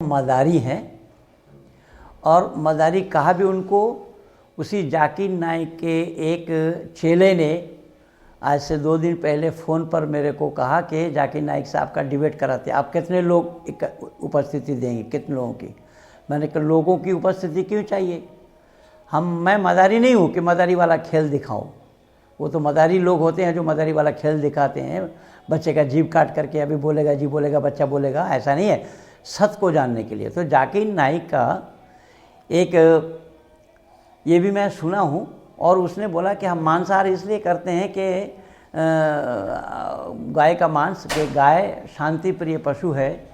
मदारी हैं और मदारी कहा भी उनको उसी जाकिर नाइक के एक चेले ने आज से 2 दिन पहले फ़ोन पर मेरे को कहा कि जाकिर नाइक साहब का डिबेट कराते, आप कितने लोग उपस्थिति देंगे, कितने लोगों की। मैंने कहा लोगों की उपस्थिति क्यों चाहिए, मैं मदारी नहीं हूँ कि मदारी वाला खेल दिखाऊँ। वो तो मदारी लोग होते हैं जो मदारी वाला खेल दिखाते हैं, बच्चे का जीभ काट करके अभी बोलेगा जी बोलेगा बच्चा बोलेगा, ऐसा नहीं है, सत्य को जानने के लिए। तो जाकिर नाइक का एक ये भी मैं सुना हूँ और उसने बोला कि हम मांसाहार इसलिए करते हैं कि गाय का मांस, कि गाय शांति प्रिय पशु है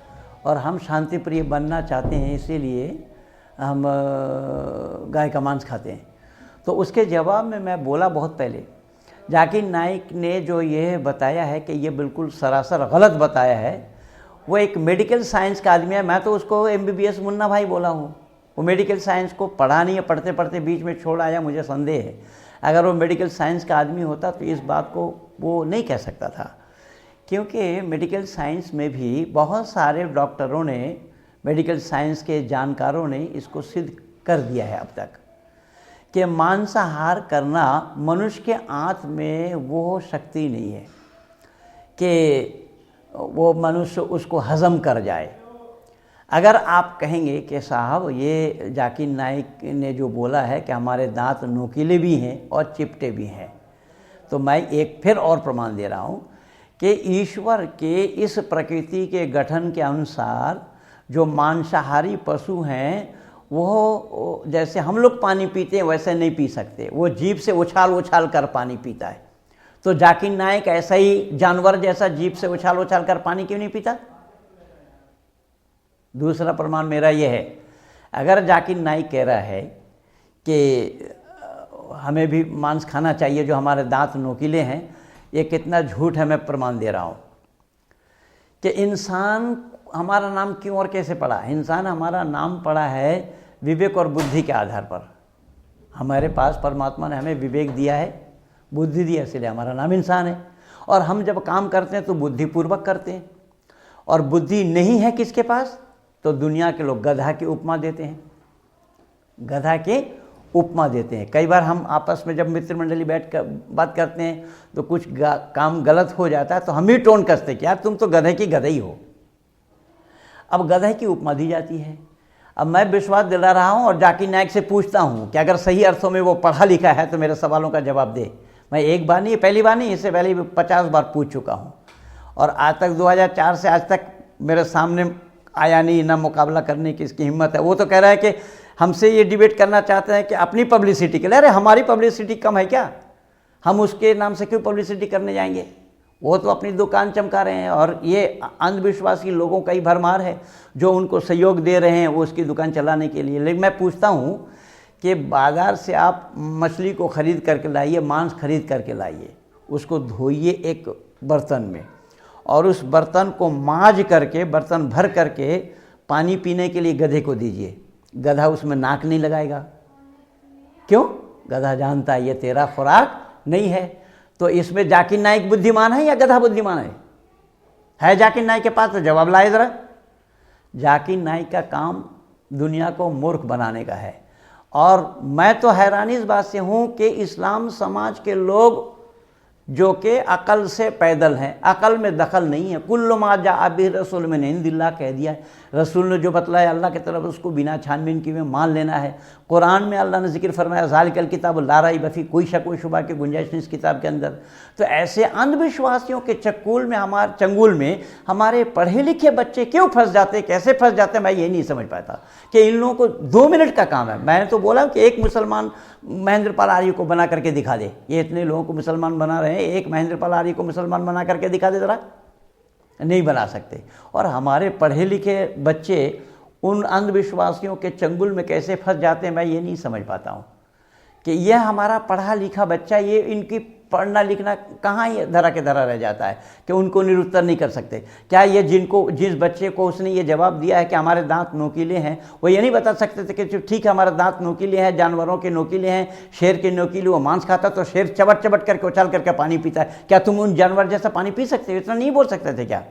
और हम शांति प्रिय बनना चाहते हैं, इसीलिए हम गाय का मांस खाते हैं। तो उसके जवाब में मैं बोला बहुत पहले, जाकिर नाइक ने जो ये बताया है कि ये बिल्कुल सरासर गलत बताया है। वो एक मेडिकल साइंस का आदमी है, मैं तो उसको MBBS मुन्ना भाई बोला हूँ। वो मेडिकल साइंस को पढ़ा नहीं है, पढ़ते पढ़ते बीच में छोड़ आया, मुझे संदेह है। अगर वो मेडिकल साइंस का आदमी होता तो इस बात को वो नहीं कह सकता था, क्योंकि मेडिकल साइंस में भी बहुत सारे डॉक्टरों ने, मेडिकल साइंस के जानकारों ने इसको सिद्ध कर दिया है अब तक कि मांसाहार करना मनुष्य के आंत में वो शक्ति नहीं है कि वो मनुष्य उसको हज़म कर जाए। अगर आप कहेंगे कि साहब ये जाकिर नाइक ने जो बोला है कि हमारे दांत नोकीले भी हैं और चिपटे भी हैं, तो मैं एक फिर और प्रमाण दे रहा हूँ कि ईश्वर के इस प्रकृति के गठन के अनुसार जो मांसाहारी पशु हैं वो जैसे हम लोग पानी पीते हैं वैसे नहीं पी सकते, वो जीभ से उछाल उछाल कर पानी पीता है। तो जाकिर नाइक ऐसा ही जानवर जैसा जीभ से उछाल उछाल कर पानी क्यों नहीं पीता। दूसरा प्रमाण मेरा यह है, अगर जाकिर नाइक कह रहा है कि हमें भी मांस खाना चाहिए जो हमारे दांत नोकीले हैं, ये कितना झूठ है मैं प्रमाण दे रहा हूँ कि इंसान हमारा नाम क्यों और कैसे पड़ा। इंसान हमारा नाम पड़ा है विवेक और बुद्धि के आधार पर। हमारे पास परमात्मा ने हमें विवेक दिया है, बुद्धि दी है, इसलिए हमारा नाम इंसान है। और हम जब काम करते हैं तो बुद्धिपूर्वक करते हैं, और बुद्धि नहीं है किसके पास, तो दुनिया के लोग गधा की उपमा देते हैं, गधा के उपमा देते हैं। कई बार हम आपस में जब मित्र मंडली बैठ कर बात करते हैं तो कुछ काम गलत हो जाता है तो हम ही टोन कसते हैं कि यार तुम तो गधे की गधा ही हो। अब गधे की उपमा दी जाती है। अब मैं विश्वास दिला रहा हूँ और जाकिर नाइक से पूछता हूँ कि अगर सही अर्थों में वो पढ़ा लिखा है तो मेरे सवालों का जवाब दे। मैं एक बार नहीं, पहली बार नहीं, इससे पहले 50 बार पूछ चुका हूँ और आज तक 2004 से आज तक मेरे सामने आया नहीं, ना मुकाबला करने की इसकी हिम्मत है। वो तो कह रहा है कि हमसे ये डिबेट करना चाहते हैं कि अपनी पब्लिसिटी के लिए। अरे हमारी पब्लिसिटी कम है क्या, हम उसके नाम से क्यों पब्लिसिटी करने जाएंगे। वो तो अपनी दुकान चमका रहे हैं और ये अंधविश्वासी लोगों का ही भरमार है जो उनको सहयोग दे रहे हैं वो उसकी दुकान चलाने के लिए। लेकिन मैं पूछता हूँ कि बाज़ार से आप मछली को ख़रीद करके लाइए, मांस खरीद करके लाइए, उसको धोइए एक बर्तन में और उस बर्तन को मांज करके, बर्तन भर करके पानी पीने के लिए गधे को दीजिए। गधा उसमें नाक नहीं लगाएगा। क्यों? गधा जानता है ये तेरा खुराक नहीं है। तो इसमें जाकिर नाइक बुद्धिमान है या गधा बुद्धिमान है जाकिर नाइक के पास? तो जवाब लाए ज़रा। जाकिर नाइक का काम दुनिया को मूर्ख बनाने का है। और मैं तो हैरानी इस बात से हूँ कि इस्लाम समाज के लोग जो कि अकल से पैदल हैं, अकल में दखल नहीं है। कुल्लु मा जा बिही रसूल मिन इंदिल्लाह कह दिया है। रसूल ने जो बतलाया अल्लाह की तरफ उसको बिना छानबीन किए मान लेना है। कुरान में अल्लाह ने जिक्र फरमाया ज़ालिकल किताब ला रैब फीह, कोई शक व शुबा की गुंजाइश नहीं इस किताब के अंदर। तो ऐसे अंधविश्वासियों के चंगुल में हमारे पढ़े लिखे बच्चे क्यों फंस जाते, कैसे फंस जाते, मैं ये नहीं समझ पाता कि इन लोगों को 2 मिनट का काम है। मैंने तो बोला कि एक मुसलमान महेंद्रपाल आर्य को बना करके दिखा दे। ये इतने लोगों को मुसलमान बना रहे हैं, एक महेंद्रपाल आर्य को मुसलमान बना करके दिखा दे ज़रा। नहीं बना सकते। और हमारे पढ़े लिखे बच्चे उन अंधविश्वासियों के चंगुल में कैसे फंस जाते हैं, मैं ये नहीं समझ पाता हूँ कि यह हमारा पढ़ा लिखा बच्चा, ये इनकी पढ़ना लिखना कहाँ ये धरा के धरा रह जाता है कि उनको निरुत्तर नहीं कर सकते। क्या ये जिस बच्चे को उसने ये जवाब दिया है कि हमारे दांत नोकीले हैं, वो ये नहीं बता सकते थे कि ठीक है हमारे दांत नोकीले हैं, जानवरों के नोकीले हैं, शेर के नोकीले, वो मांस खाता तो शेर चबट चबट करके उछाल करके पानी पीता है, क्या तुम उन जानवर जैसा पानी पी सकते हो? इतना नहीं बोल सकते थे क्या?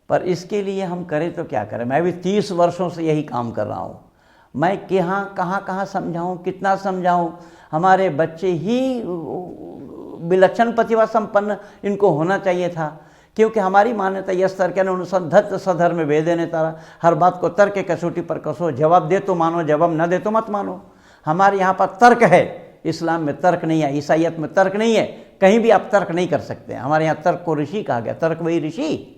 पर इसके लिए हम करें तो क्या करें। मैं भी 30 वर्षों से यही काम कर रहा हूँ। मैं कहाँ समझाऊँ, कितना समझाऊँ। हमारे बच्चे ही विलक्षण प्रतिभा संपन्न इनको होना चाहिए था, क्योंकि हमारी मान्यता यस तर्क अनुसंधत्त सधर्म वेदे ने तारा। हर बात को तर्क के कसौटी पर कसो, जवाब दे तो मानो, जवाब न दे तो मत मानो। हमारे यहाँ पर तर्क है, इस्लाम में तर्क नहीं है, ईसाइयत में तर्क नहीं है, कहीं भी आप तर्क नहीं कर सकते हैं। हमारे यहाँ तर्क को ऋषि कहा गया, तर्क वही ऋषि,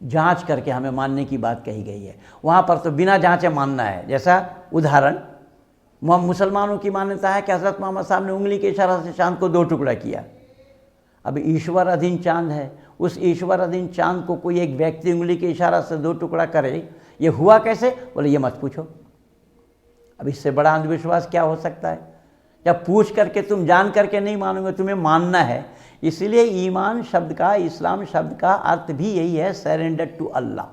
जांच करके हमें मानने की बात कही गई है। वहाँ पर तो बिना जांचे मानना है। जैसा उदाहरण मुसलमानों की मान्यता है कि हज़रत मोहम्मद साहब ने उंगली के इशारा से चांद को 2 टुकड़ा किया। अब ईश्वर अधीन चांद है, उस ईश्वर अधीन चांद को कोई एक व्यक्ति उंगली के इशारा से 2 टुकड़ा करे, ये हुआ कैसे? बोले ये मत पूछो। अब इससे बड़ा अंधविश्वास क्या हो सकता है? जब पूछ करके तुम जान करके नहीं मानोगे, तुम्हें मानना है। इसलिए ईमान शब्द का, इस्लाम शब्द का अर्थ भी यही है, सरेंडर टू अल्लाह।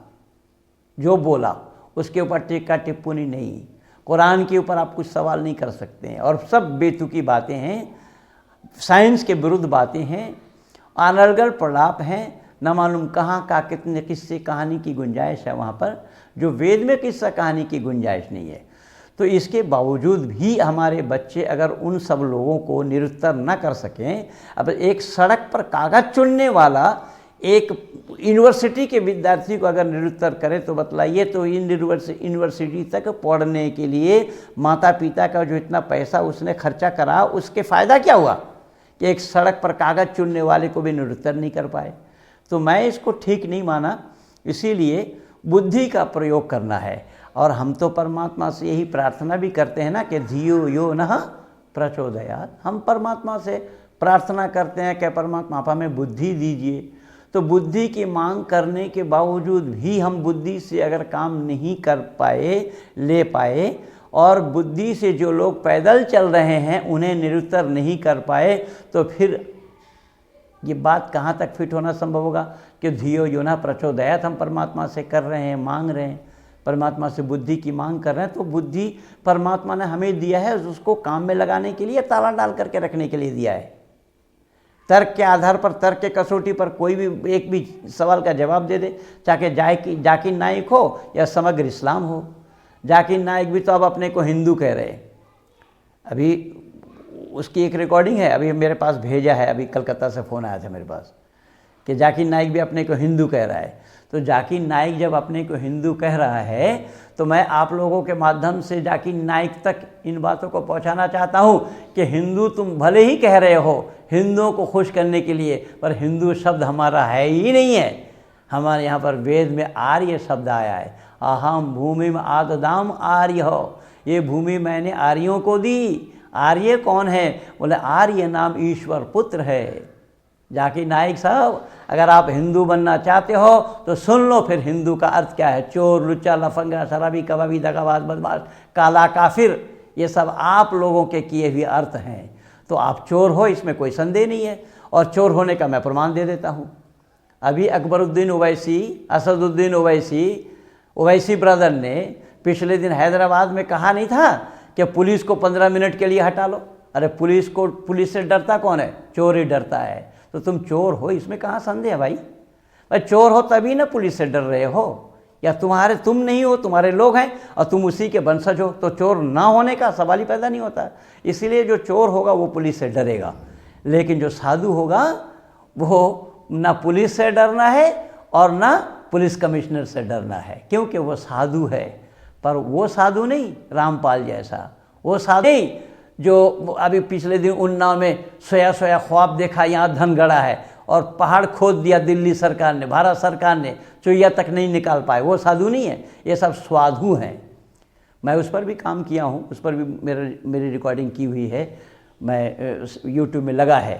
जो बोला उसके ऊपर टीका टिप्पणी नहीं, कुरान के ऊपर आप कुछ सवाल नहीं कर सकते हैं। और सब बेतुकी बातें हैं, साइंस के विरुद्ध बातें हैं, अनर्गल प्रलाप हैं, न मालूम कहाँ का कितने किस्से कहानी की गुंजाइश है वहाँ पर, जो वेद में किस्सा कहानी की गुंजाइश नहीं है। तो इसके बावजूद भी हमारे बच्चे अगर उन सब लोगों को निरुत्तर न कर सकें। अब एक सड़क पर कागज चुनने वाला एक यूनिवर्सिटी के विद्यार्थी को अगर निरुत्तर करे तो बतलाइए, तो यूनिवर्सिटी तक पढ़ने के लिए माता पिता का जो इतना पैसा उसने खर्चा करा, उसके फ़ायदा क्या हुआ कि एक सड़क पर कागज चुनने वाले को भी निरुत्तर नहीं कर पाए। तो मैं इसको ठीक नहीं माना। इसीलिए बुद्धि का प्रयोग करना है। और हम तो परमात्मा से यही प्रार्थना भी करते हैं ना कि धियो यो नः प्रचोदयात्। हम परमात्मा से प्रार्थना करते हैं कि परमात्मा आप हमें बुद्धि दीजिए। तो बुद्धि की मांग करने के बावजूद भी हम बुद्धि से अगर काम नहीं कर पाए, ले पाए, और बुद्धि से जो लोग पैदल चल रहे हैं उन्हें निरुत्तर नहीं कर पाए, तो फिर ये बात कहाँ तक फिट होना संभव होगा कि धियो यो नः प्रचोदयात् हम परमात्मा से कर रहे हैं, मांग रहे हैं, परमात्मा से बुद्धि की मांग कर रहे हैं। तो बुद्धि परमात्मा ने हमें दिया है, उसको काम में लगाने के लिए, ताला डाल करके रखने के लिए दिया है। तर्क के आधार पर, तर्क के कसौटी पर कोई भी एक भी सवाल का जवाब दे दे, चाहे जाकिर नाइक हो या समग्र इस्लाम हो। जाकिर नाइक भी तो अब अपने को हिंदू कह रहे हैं। अभी उसकी एक रिकॉर्डिंग है, अभी मेरे पास भेजा है, अभी कलकत्ता से फ़ोन आया था मेरे पास कि जाकिर नाइक भी अपने को हिंदू कह रहा है। तो जाकिर नाइक जब अपने को हिंदू कह रहा है, तो मैं आप लोगों के माध्यम से जाकिर नाइक तक इन बातों को पहुंचाना चाहता हूं कि हिंदू तुम भले ही कह रहे हो हिंदुओं को खुश करने के लिए, पर हिंदू शब्द हमारा है ही नहीं है। हमारे यहाँ पर वेद में आर्य शब्द आया है, अहम भूमि में आददाम आर्य हो, ये भूमि मैंने आर्यों को दी। आर्य कौन है? बोले आर्य नाम ईश्वर पुत्र है। जाकिर नाइक साहब, अगर आप हिंदू बनना चाहते हो तो सुन लो फिर हिंदू का अर्थ क्या है। चोर, लुच्चा, लफंगा, शराबी, कबाबी, दगाबाज, बदमाश, काला काफिर, ये सब आप लोगों के किए हुए अर्थ हैं। तो आप चोर हो, इसमें कोई संदेह नहीं है, और चोर होने का मैं प्रमाण दे देता हूँ। अभी अकबरुद्दीन ओवैसी, असदुद्दीन ओवैसी ब्रदर ने पिछले दिन हैदराबाद में कहा नहीं था कि पुलिस को 15 मिनट के लिए हटा लो। अरे पुलिस से डरता कौन है? चोर ही डरता है। तो तुम चोर हो, इसमें कहाँ संदेह है भाई? चोर हो तभी ना पुलिस से डर रहे हो, या तुम नहीं हो, तुम्हारे लोग हैं और तुम उसी के वंशज हो, तो चोर ना होने का सवाल ही पैदा नहीं होता। इसलिए जो चोर होगा वो पुलिस से डरेगा, लेकिन जो साधु होगा वो ना पुलिस से डरना है और ना पुलिस कमिश्नर से डरना है, क्योंकि वो साधु है। पर वो साधु नहीं रामपाल जैसा, वो साधु नहीं जो अभी पिछले दिन उन्नाव में सोया ख्वाब देखा, यहाँ धन गड़ा है और पहाड़ खोद दिया दिल्ली सरकार ने, भारत सरकार ने, चुईया तक नहीं निकाल पाए। वो साधु नहीं है, ये सब स्वाधु हैं। मैं उस पर भी काम किया हूँ, उस पर भी मेरी रिकॉर्डिंग की हुई है, मैं यूट्यूब में लगा है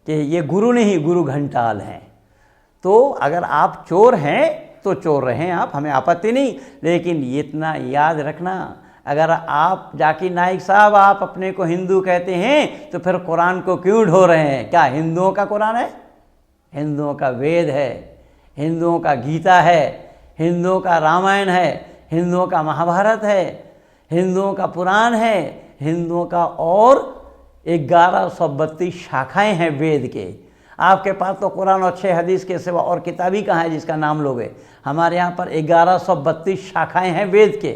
कि ये गुरु नहीं, गुरु घंटाल हैं। तो अगर आप चोर हैं तो चोर रहें आप, हमें आपत्ति नहीं, लेकिन इतना याद रखना, अगर आप जाकिर नाइक साहब आप अपने को हिंदू कहते हैं तो फिर कुरान को क्यों ढो रहे हैं? क्या हिंदुओं का कुरान है? हिंदुओं का वेद है, हिंदुओं का गीता है, हिंदुओं का रामायण है, हिंदुओं का महाभारत है, हिंदुओं का पुराण है, हिंदुओं का और 1132 शाखाएं हैं वेद के। आपके पास तो कुरान और 6 हदीस के सिवा और किताब ही कहाँ है जिसका नाम लोगे। हमारे यहाँ पर 1132 शाखाएं हैं वेद के,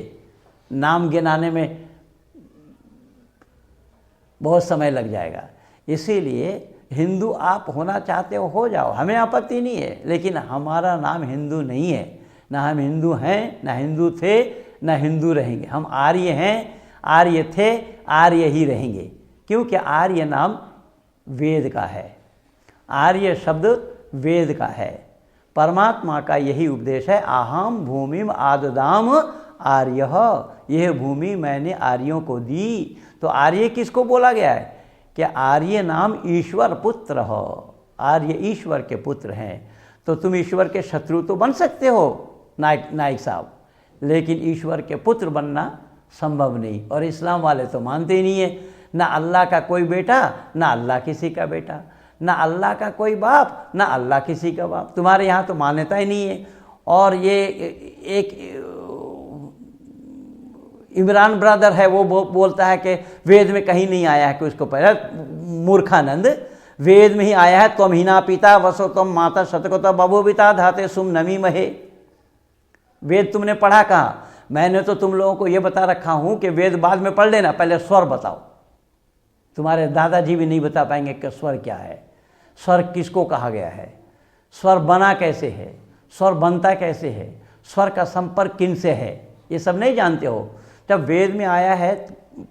नाम गिनाने में बहुत समय लग जाएगा। इसीलिए हिंदू आप होना चाहते हो जाओ, हमें आपत्ति नहीं है, लेकिन हमारा नाम हिंदू नहीं है। ना हम हिंदू हैं, ना हिंदू थे, ना हिंदू रहेंगे। हम आर्य हैं, आर्य थे, आर्य ही रहेंगे, क्योंकि आर्य नाम वेद का है, आर्य शब्द वेद का है। परमात्मा का यही उपदेश है, अहम भूमिम आददाम आर्य, यह भूमि मैंने आर्यों को दी। तो आर्य किसको बोला गया है कि आर्य नाम ईश्वर पुत्र हो, आर्य ईश्वर के पुत्र हैं। तो तुम ईश्वर के शत्रु तो बन सकते हो नाइक साहब, लेकिन ईश्वर के पुत्र बनना संभव नहीं। और इस्लाम वाले तो मानते ही नहीं है, ना अल्लाह का कोई बेटा, ना अल्लाह किसी का बेटा, ना अल्लाह का कोई बाप, ना अल्लाह किसी का बाप। तुम्हारे यहाँ तो मान्यता ही नहीं है। और ये एक इमरान ब्रदर है, वो बोलता है कि वेद में कहीं नहीं आया है कि उसको पहले, मूर्खानंद, वेद में ही आया है, त्वम हीना पिता वसो त्वम माता शतकोता बभूविता धाते सुम नमी महे। वेद तुमने पढ़ा कहाँ? मैंने तो तुम लोगों को ये बता रखा हूँ कि वेद बाद में पढ़ लेना, पहले स्वर बताओ। तुम्हारे दादाजी भी नहीं बता पाएंगे कि स्वर क्या है, स्वर किसको कहा गया है, स्वर बना कैसे है, स्वर बनता कैसे है, स्वर का संपर्क किन से है, ये सब नहीं जानते हो। जब वेद में आया है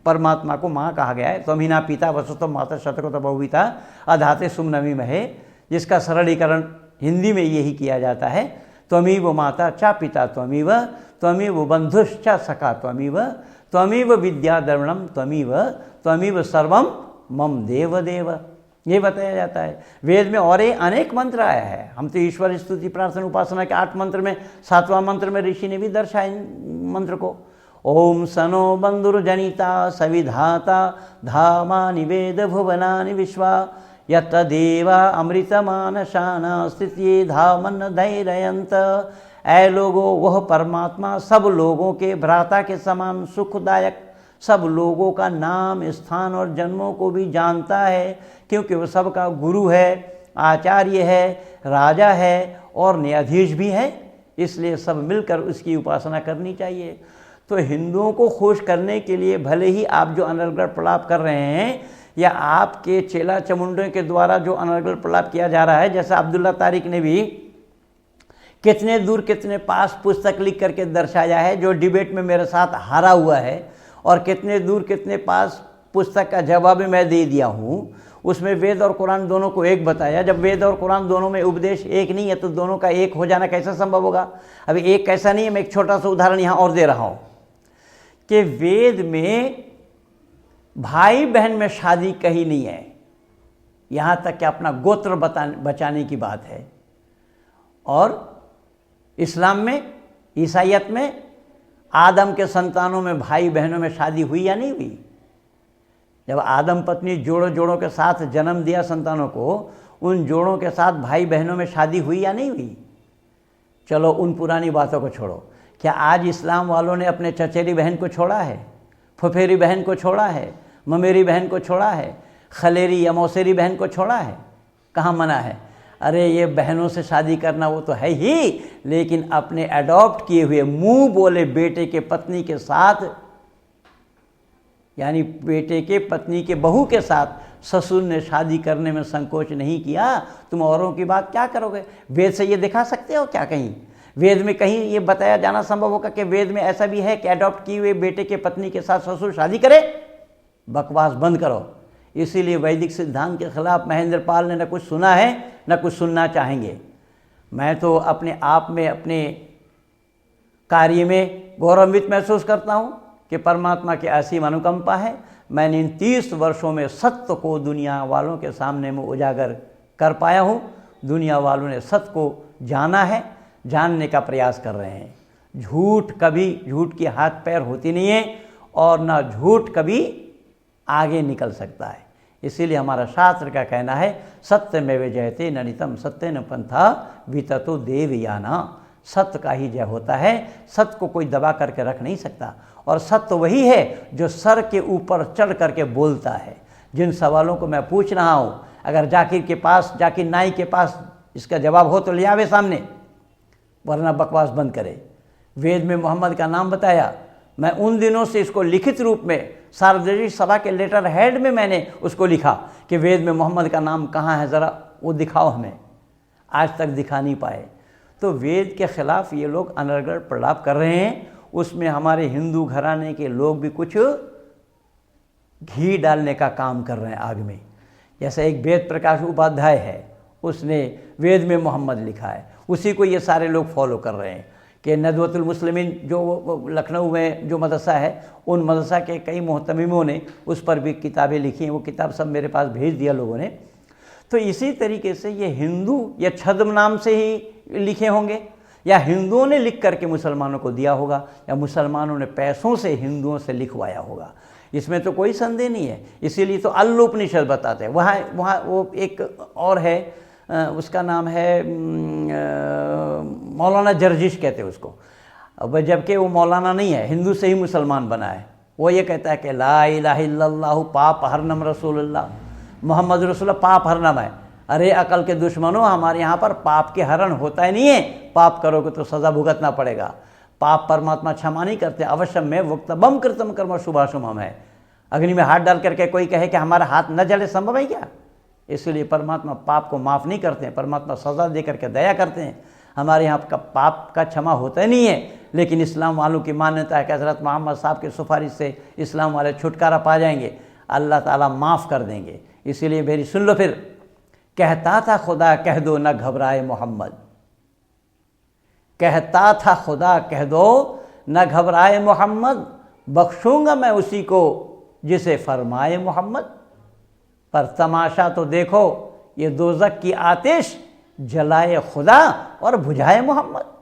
परमात्मा को माँ कहा गया है, त्वमीना पिता वसुतम माता शतकोता बहुविता अधाते सुम नमी महे, जिसका सरलीकरण हिंदी में यही किया जाता है, त्वमीव माता चा पिता त्वमीव, त्वमीव बंधुश्च सखा त्वमीव, त्वमीव विद्या द्रविणम त्वमीव, त्वमीव सर्वम मम देव देव, ये बताया जाता है। वेद में और अनेक मंत्र आया है। हम तो ईश्वर स्तुति प्रार्थना उपासना के 8 मंत्र में 7वां मंत्र में ऋषि ने भी दर्शाया इन मंत्र को। ओम सनो बंधुर्जनिता सविधाता धामानि वेद भुवनानि विश्वा यत्तदेवा अमृतमानशाना स्थितिये धामन धैर्ययन्त। ऐ लोगो, वह परमात्मा सब लोगों के भ्राता के समान सुखदायक, सब लोगों का नाम, स्थान और जन्मों को भी जानता है, क्योंकि वह सबका गुरु है, आचार्य है, राजा है और न्यायाधीश भी है। इसलिए सब मिलकर उसकी उपासना करनी चाहिए। तो हिंदुओं को खुश करने के लिए भले ही आप जो अनर्गल प्रलाप कर रहे हैं, या आपके चेला चमुंडों के द्वारा जो अनर्गल प्रलाप किया जा रहा है, जैसा अब्दुल्ला तारिक ने भी कितने दूर कितने पास पुस्तक लिख करके दर्शाया है, जो डिबेट में मेरे साथ हारा हुआ है, और कितने दूर कितने पास पुस्तक का जवाब भी मैं दे दिया हूँ। उसमें वेद और कुरान दोनों को एक बताया। जब वेद और कुरान दोनों में उपदेश एक नहीं है, तो दोनों का एक हो जाना कैसे संभव होगा? अभी एक कैसा नहीं है, मैं एक छोटा सा उदाहरण यहाँ और दे रहा हूँ कि वेद में भाई बहन में शादी कहीं नहीं है, यहाँ तक कि अपना गोत्र बचाने की बात है। और इस्लाम में, ईसाईयत में आदम के संतानों में भाई बहनों में शादी हुई या नहीं हुई? जब आदम पत्नी जोड़ों जोड़ों के साथ जन्म दिया संतानों को, उन जोड़ों के साथ भाई बहनों में शादी हुई या नहीं हुई? चलो उन पुरानी बातों को छोड़ो। क्या आज इस्लाम वालों ने अपने चचेरी बहन को छोड़ा है, फुफेरी बहन को छोड़ा है, ममेरी बहन को छोड़ा है, खलेरी या मौसेरी बहन को छोड़ा है? कहाँ मना है? अरे ये बहनों से शादी करना वो तो है ही, लेकिन अपने अडॉप्ट किए हुए मुंह बोले बेटे के पत्नी के साथ, यानी बेटे के पत्नी के बहू के साथ ससुर ने शादी करने में संकोच नहीं किया। तुम औरों की बात क्या करोगे? वेद से ये दिखा सकते हो क्या? कहीं वेद में कहीं ये बताया जाना संभव होगा कि वेद में ऐसा भी है कि अडॉप्ट किए हुए बेटे के पत्नी के साथ ससुर शादी करे? बकवास बंद करो। इसीलिए वैदिक सिद्धांत के खिलाफ महेंद्र पाल ने न कुछ सुना है न कुछ सुनना चाहेंगे। मैं तो अपने आप में, अपने कार्य में गौरवान्वित महसूस करता हूँ कि परमात्मा की असीम अनुकंपा है। मैंने इन 30 वर्षों में सत्य को दुनिया वालों के सामने में उजागर कर पाया हूँ। दुनिया वालों ने सत्य को जाना है, जानने का प्रयास कर रहे हैं। झूठ कभी, झूठ की हाथ पैर होती नहीं है, और ना झूठ कभी आगे निकल सकता है। इसीलिए हमारा शास्त्र का कहना है, सत्यमेव जयते ननितम सत्येन पंथा विततो देवयाना। सत्य का ही जय होता है, सत्य को कोई दबा करके रख नहीं सकता। और सत्य वही है जो सर के ऊपर चढ़ करके बोलता है, जिन सवालों को मैं पूछ रहा हूँ, अगर जाकिर नाई के पास इसका जवाब हो तो ले आवे सामने, वरना बकवास बंद करे। वेद में मोहम्मद का नाम बताया, मैं उन दिनों से इसको लिखित रूप में सार्वजनिक सभा के लेटर हेड में मैंने उसको लिखा कि वेद में मोहम्मद का नाम कहाँ है, ज़रा वो दिखाओ हमें। आज तक दिखा नहीं पाए। तो वेद के ख़िलाफ़ ये लोग अनर्गल प्रलाप कर रहे हैं। उसमें हमारे हिंदू घराने के लोग भी कुछ घी डालने का काम कर रहे हैं आग में। जैसे एक वेद प्रकाश उपाध्याय है, उसने वेद में मोहम्मद लिखा है, उसी को ये सारे लोग फॉलो कर रहे हैं कि नदवतुल मुस्लिमीन जो लखनऊ में जो मदरसा है, उन मदरसा के कई मोहतमिमों ने उस पर भी किताबें लिखी हैं। वो किताब सब मेरे पास भेज दिया लोगों ने। तो इसी तरीके से ये हिंदू या छद्म नाम से ही लिखे होंगे, या हिंदुओं ने लिख करके मुसलमानों को दिया होगा, या मुसलमानों ने पैसों से हिंदुओं से लिखवाया होगा। इसमें तो कोई संदेह नहीं है। इसीलिए तो अल्लोपनिषद बताते हैं। वहाँ वो एक और है, उसका नाम है मौलाना जर्जिश कहते हैं उसको। अब जबकि वो मौलाना नहीं है, हिंदू से ही मुसलमान बना है। वो ये कहता है कि ला इलाहा इल्लल्लाहु पाप हरनम रसूलुल्लाह, मोहम्मद रसूलुल्लाह पाप हरनम है। अरे अकल के दुश्मनों, हमारे यहाँ पर पाप के हरण होता ही नहीं है। पाप करोगे तो सज़ा भुगतना पड़ेगा। पाप परमात्मा क्षमा नहीं करते। अवश्य में वक्तबम कृतम कर्म शुभाशुभम है। अग्नि में हाथ डाल करके कोई कहे कि हमारा हाथ न जले, संभव है क्या? इसलिए परमात्मा पाप को माफ़ नहीं करते हैं। परमात्मा सज़ा दे करके दया करते हैं। हमारे यहाँ का पाप का क्षमा होता ही नहीं है। लेकिन इस्लाम वालों की मान्यता है कि हज़रत मोहम्मद साहब की सिफारिश से इस्लाम वाले छुटकारा पा जाएंगे, अल्लाह ताला माफ़ कर देंगे। इसीलिए मेरी सुन लो फिर, कहता था खुदा कह दो न घबराए मोहम्मद, कहता था खुदा कह दो न घबराए मोहम्मद, बख्शूंगा मैं उसी को जिसे फरमाए मोहम्मद। पर तमाशा तो देखो, ये दोज़ख की आतिश जलाए खुदा और बुझाए मोहम्मद।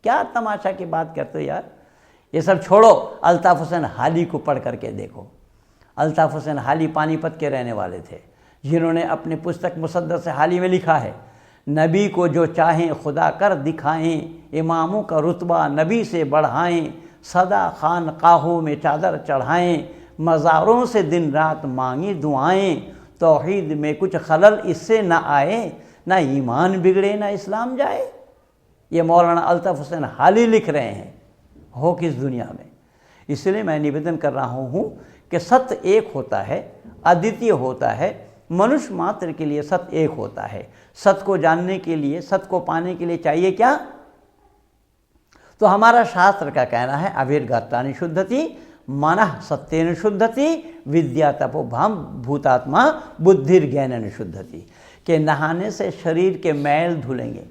क्या तमाशा की बात करते हो यार? ये सब छोड़ो, अल्ताफ़ हुसैन हाली को पढ़ करके देखो। अल्ताफ़ हुसैन हाली पानीपत के रहने वाले थे, जिन्होंने अपनी पुस्तक मुसद्दस हाली में लिखा है, नबी को जो चाहें खुदा कर दिखाएं, इमामों का रुतबा नबी से बढ़ाएं, सदा खानकाहों में चादर चढ़ाएं, मज़ारों से दिन रात मांगी दुआएं, तौहीद में कुछ खलल इससे ना आए, ना ईमान बिगड़े ना इस्लाम जाए। ये मौलाना अल्ताफ़ हुसैन हाली लिख रहे हैं। हो किस दुनिया में? इसलिए मैं निवेदन कर रहा हूँ कि सत्य एक होता है, अद्वितीय होता है। मनुष्य मात्र के लिए सत्य एक होता है। सत्य को जानने के लिए, सत्य को पाने के लिए चाहिए क्या? तो हमारा शास्त्र का कहना है, अभिर्गतानि शुद्धति मनः सत्येन शुद्धति विद्या तपोभाम भूतात्मा बुद्धिर ज्ञानेन शुद्धति, के नहाने से शरीर के मैल धुलेंगे।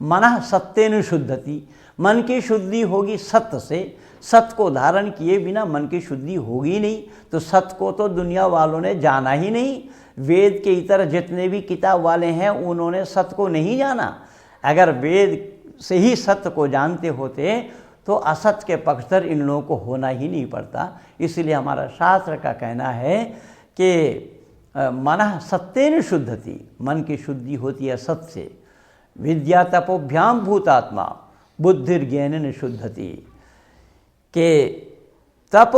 मनः सत्येन शुद्धति, मन की शुद्धि होगी सत्य से। सत्य को धारण किए बिना मन की शुद्धि होगी नहीं। तो सत्य को तो दुनिया वालों ने जाना ही नहीं। वेद के इतर जितने भी किताब वाले हैं, उन्होंने सत्य को नहीं जाना। अगर वेद से ही सत्य को जानते होते तो असत्य के पक्षधर इन लोगों को होना ही नहीं पड़ता। इसलिए हमारा शास्त्र का कहना है कि मनः सत्येन शुद्धति, मन की शुद्धि होती है सत्य से। विद्या तपोभ्याम भूतात्मा बुद्धिर ज्ञानेन शुद्धति, के तप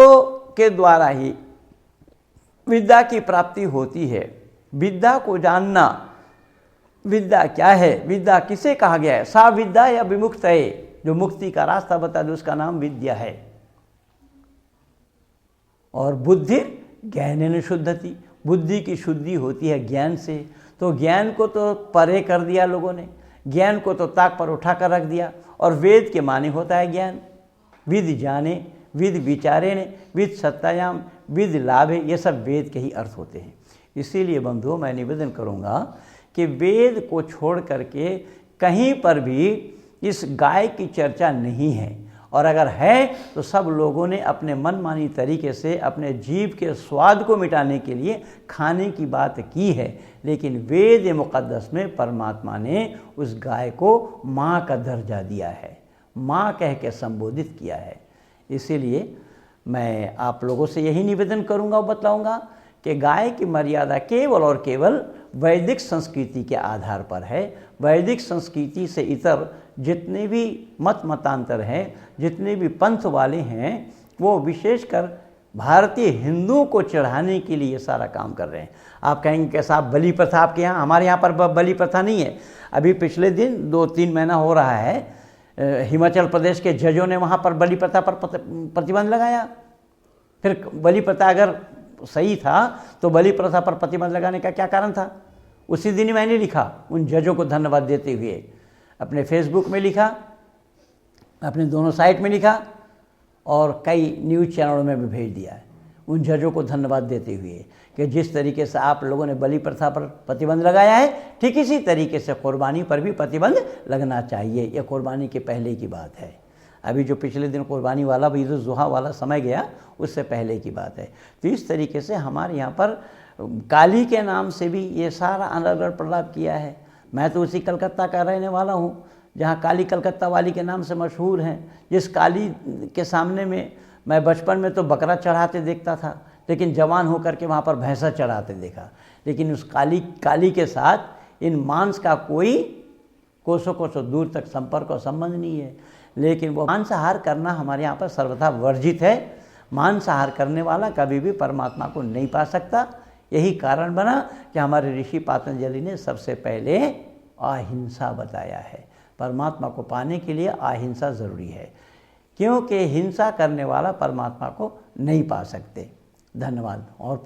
के द्वारा ही विद्या की प्राप्ति होती है। विद्या को जानना, विद्या क्या है, विद्या किसे कहा गया है? सा विद्या या विमुक्त है, जो मुक्ति का रास्ता बता दे, उसका नाम विद्या है। और बुद्धि ज्ञानेन शुद्धति, बुद्धि की शुद्धि होती है ज्ञान से। तो ज्ञान को तो परे कर दिया लोगों ने, ज्ञान को तो ताक पर उठा कर रख दिया। और वेद के माने होता है ज्ञान। विद जाने, विद विचारे ने, विद सत्तायाम, विद लाभे, ये सब वेद के ही अर्थ होते हैं। इसीलिए बंधुओं, मैं निवेदन करूँगा कि वेद को छोड़ करके कहीं पर भी इस गाय की चर्चा नहीं है। और अगर है तो सब लोगों ने अपने मनमानी तरीके से अपने जीभ के स्वाद को मिटाने के लिए खाने की बात की है। लेकिन वेद मुक़द्दस में परमात्मा ने उस गाय को माँ का दर्जा दिया है, माँ कह के संबोधित किया है। इसीलिए मैं आप लोगों से यही निवेदन करूँगा और बतलाऊँगा कि गाय की मर्यादा केवल और केवल वैदिक संस्कृति के आधार पर है। वैदिक संस्कृति से इतर जितने भी मतांतर हैं, जितने भी पंथ वाले हैं, वो विशेषकर भारतीय हिंदुओं को चढ़ाने के लिए ये सारा काम कर रहे हैं। आप कहेंगे कि साहब बलि प्रथा आपके यहाँ, हमारे यहाँ पर बलि प्रथा नहीं है। अभी पिछले दिन 2-3 महीना हो रहा है, हिमाचल प्रदेश के जजों ने वहाँ पर बलि प्रथा पर प्रतिबंध लगाया। फिर बलि प्रथा अगर सही था तो बलि प्रथा पर प्रतिबंध लगाने का क्या कारण था? उसी दिन ही मैंने लिखा, उन जजों को धन्यवाद देते हुए अपने फेसबुक में लिखा, अपने दोनों साइट में लिखा और कई न्यूज़ चैनलों में भी भेज दिया है, उन जजों को धन्यवाद देते हुए कि जिस तरीके से आप लोगों ने बलि प्रथा पर प्रतिबंध लगाया है, ठीक इसी तरीके से कुर्बानी पर भी प्रतिबंध लगना चाहिए। यह कुर्बानी के पहले की बात है। अभी जो पिछले दिन कुर्बानी वाला ईद उल जुहा वाला समय गया, उससे पहले की बात है। तो इस तरीके से हमारे यहाँ पर काली के नाम से भी ये सारा अलग प्रलाप किया है। मैं तो उसी कलकत्ता का रहने वाला हूँ जहाँ काली कलकत्ता वाली के नाम से मशहूर हैं। जिस काली के सामने में मैं बचपन में तो बकरा चढ़ाते देखता था, लेकिन जवान होकर के वहाँ पर भैंसा चढ़ाते देखा। लेकिन उस काली के साथ इन मांस का कोई कोसों कोसों दूर तक संपर्क और संबंध नहीं है। लेकिन वो मांसाहार करना हमारे यहाँ पर सर्वथा वर्जित है। मांसाहार करने वाला कभी भी परमात्मा को नहीं पा सकता। यही कारण बना कि हमारे ऋषि पतंजलि ने सबसे पहले अहिंसा बताया है। परमात्मा को पाने के लिए अहिंसा ज़रूरी है, क्योंकि हिंसा करने वाला परमात्मा को नहीं पा सकते। धन्यवाद। और